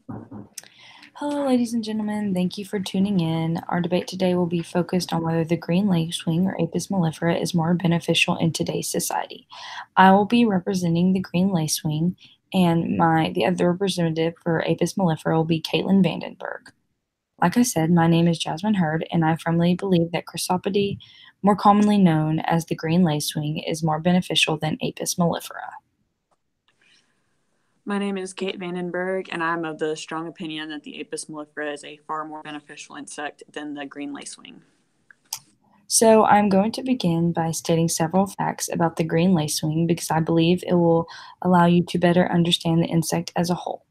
Hello, ladies and gentlemen. Thank you for tuning in. Our debate today will be focused on whether the green lacewing or Apis mellifera is more beneficial in today's society. I will be representing the green lacewing, and the other representative for Apis mellifera will be Caitlin Vandenberg. Like I said, my name is Jasmine Hurd, and I firmly believe that Chrysopidae, more commonly known as the green lacewing, is more beneficial than Apis mellifera. My name is Kate Vandenberg, and I'm of the strong opinion that the Apis mellifera is a far more beneficial insect than the green lacewing. So I'm going to begin by stating several facts about the green lacewing because I believe it will allow you to better understand the insect as a whole.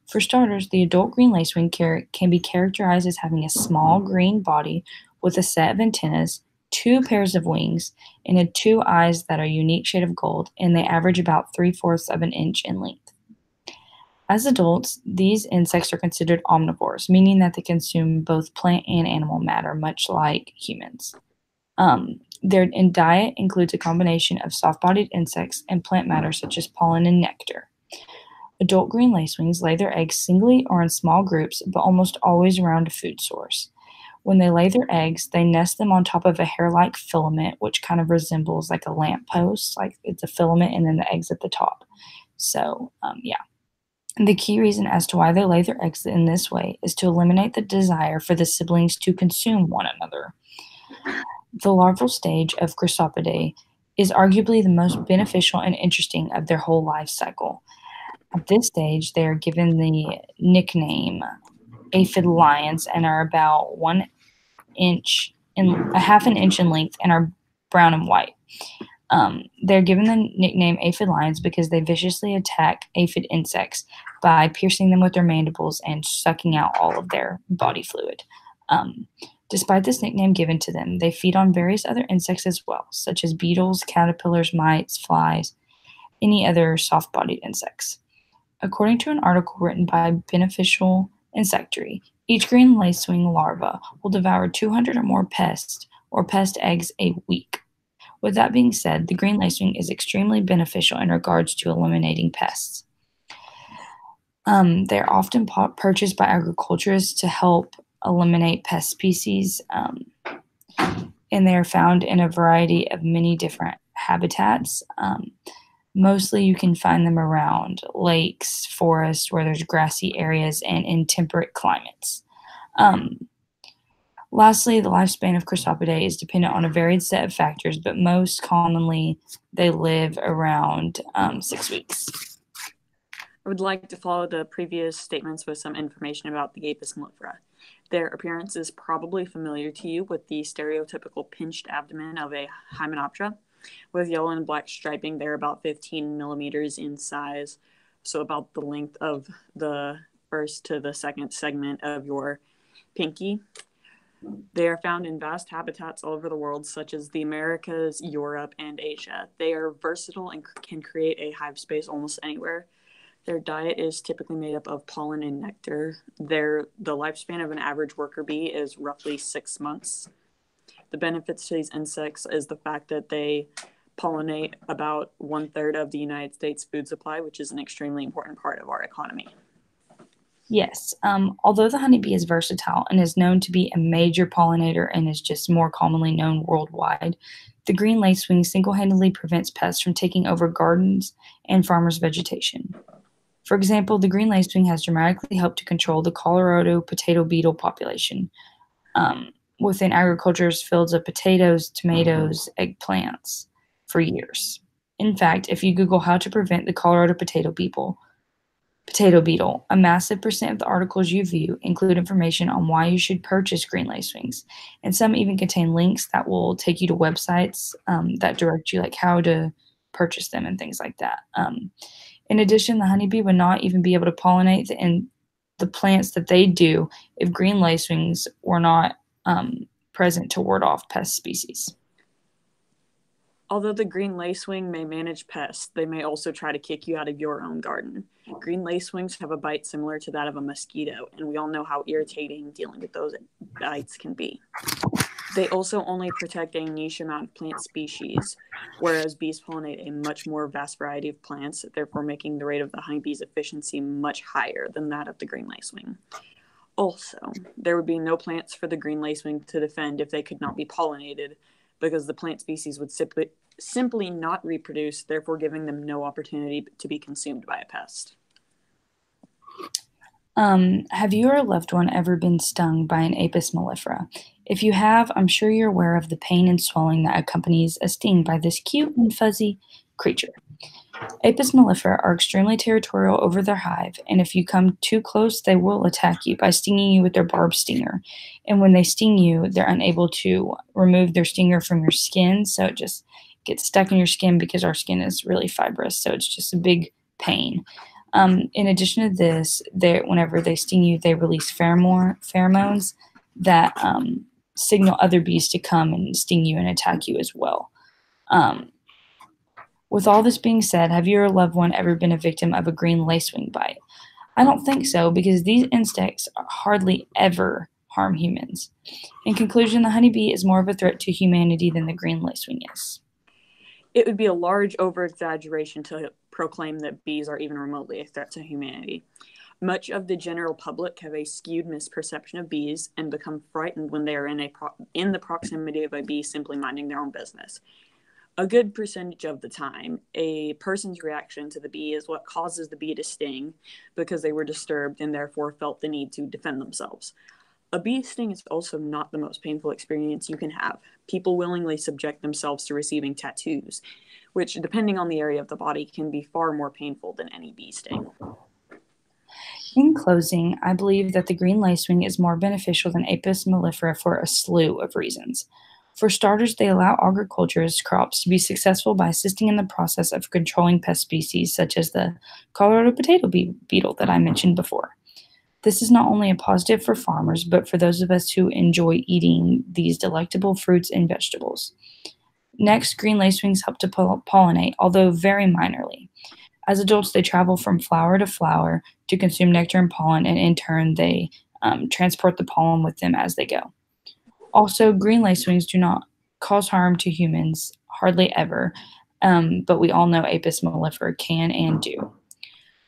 For starters, the adult green lacewing can be characterized as having a small green body with a set of antennas, two pairs of wings, and two eyes that are a unique shade of gold, and they average about 3/4 of an inch in length. As adults, these insects are considered omnivores, meaning that they consume both plant and animal matter, much like humans. Their diet includes a combination of soft-bodied insects and plant matter such as pollen and nectar. Adult green lacewings lay their eggs singly or in small groups, but almost always around a food source. When they lay their eggs, they nest them on top of a hair-like filament, which kind of resembles like a lamppost, like it's a filament and then the eggs at the top. Yeah. The key reason as to why they lay their eggs in this way is to eliminate the desire for the siblings to consume one another. The larval stage of Chrysopidae is arguably the most beneficial and interesting of their whole life cycle. At this stage, they are given the nickname aphid lions and are about 1 inch a half an inch in length and are brown and white. They're given the nickname aphid lions because they viciously attack aphid insects by piercing them with their mandibles and sucking out all of their body fluid. Despite this nickname given to them, they feed on various other insects as well, such as beetles, caterpillars, mites, flies, any other soft-bodied insects. According to an article written by Beneficial Insectary, each green lacewing larva will devour 200 or more pests or pest eggs a week. With that being said, the green lacewing is extremely beneficial in regards to eliminating pests. They're often purchased by agriculturists to help eliminate pest species, and they are found in a variety of many different habitats. Mostly you can find them around lakes, forests, where there's grassy areas, and in temperate climates. Lastly, the lifespan of Chrysopidae is dependent on a varied set of factors, but most commonly they live around 6 weeks. I would like to follow the previous statements with some information about the Apis mellifera. Their appearance is probably familiar to you with the stereotypical pinched abdomen of a Hymenoptera. With yellow and black striping, they're about 15 millimeters in size, so about the length of the first to the second segment of your pinky. They are found in vast habitats all over the world, such as the Americas, Europe, and Asia. They are versatile and can create a hive space almost anywhere. Their diet is typically made up of pollen and nectar. The lifespan of an average worker bee is roughly 6 months. The benefits to these insects is the fact that they pollinate about 1/3 of the United States food supply, which is an extremely important part of our economy. Yes, although the honeybee is versatile and is known to be a major pollinator and is just more commonly known worldwide, the green lacewing single-handedly prevents pests from taking over gardens and farmers' vegetation. For example, the green lacewing has dramatically helped to control the Colorado potato beetle population within agriculture's fields of potatoes, tomatoes, eggplants for years. In fact, if you Google how to prevent the Colorado potato beetle, a massive percent of the articles you view include information on why you should purchase green lacewings, and some even contain links that will take you to websites that direct you like how to purchase them and things like that. In addition, the honeybee would not even be able to pollinate the plants that they do if green lacewings were not present to ward off pest species. Although the green lacewing may manage pests, they may also try to kick you out of your own garden. Green lacewings have a bite similar to that of a mosquito, and we all know how irritating dealing with those bites can be. They also only protect a niche amount of plant species, whereas bees pollinate a much more vast variety of plants, therefore making the rate of the honeybee's efficiency much higher than that of the green lacewing. Also, there would be no plants for the green lacewing to defend if they could not be pollinated, because the plant species would simply not reproduce, therefore giving them no opportunity to be consumed by a pest. Have you or a loved one ever been stung by an Apis mellifera? If you have, I'm sure you're aware of the pain and swelling that accompanies a sting by this cute and fuzzy creature. Apis mellifera are extremely territorial over their hive, and if you come too close, they will attack you by stinging you with their barbed stinger. And when they sting you, they're unable to remove their stinger from your skin, so it just gets stuck in your skin because our skin is really fibrous, so it's just a big pain. In addition to this, whenever they sting you, they release pheromones that signal other bees to come and sting you and attack you as well. Um, with all this being said, have you or a loved one ever been a victim of a green lacewing bite? I don't think so, because these insects hardly ever harm humans. In conclusion, the honeybee is more of a threat to humanity than the green lacewing is. It would be a large over-exaggeration to proclaim that bees are even remotely a threat to humanity. Much of the general public have a skewed misperception of bees and become frightened when they are in the proximity of a bee simply minding their own business. A good percentage of the time, a person's reaction to the bee is what causes the bee to sting because they were disturbed and therefore felt the need to defend themselves. A bee sting is also not the most painful experience you can have. People willingly subject themselves to receiving tattoos, which, depending on the area of the body, can be far more painful than any bee sting. In closing, I believe that the green lacewing is more beneficial than Apis mellifera for a slew of reasons. For starters, they allow agriculturist crops to be successful by assisting in the process of controlling pest species such as the Colorado potato beetle that I mentioned before. This is not only a positive for farmers, but for those of us who enjoy eating these delectable fruits and vegetables. Next, green lacewings help to pollinate, although very minorly. As adults, they travel from flower to flower to consume nectar and pollen, and in turn, they transport the pollen with them as they go. Also, green lacewings do not cause harm to humans, hardly ever, but we all know Apis mellifera can and do.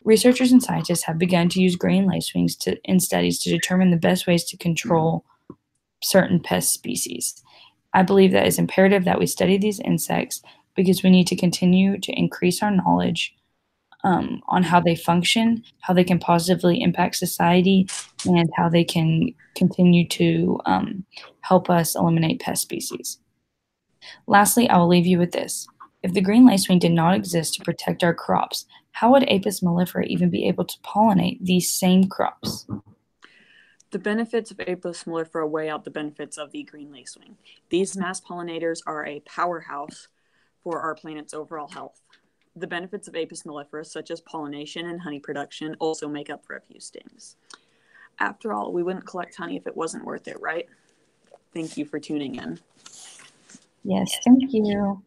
Researchers and scientists have begun to use green lacewings in studies to determine the best ways to control certain pest species. I believe that it's imperative that we study these insects because we need to continue to increase our knowledge on how they function, how they can positively impact society, and how they can continue to help us eliminate pest species. Lastly, I will leave you with this. If the green lacewing did not exist to protect our crops, how would Apis mellifera even be able to pollinate these same crops? The benefits of Apis mellifera weigh out the benefits of the green lacewing. These mass pollinators are a powerhouse for our planet's overall health. The benefits of Apis mellifera, such as pollination and honey production, also make up for a few stings. After all, we wouldn't collect honey if it wasn't worth it, right? Thank you for tuning in. Yes, thank you.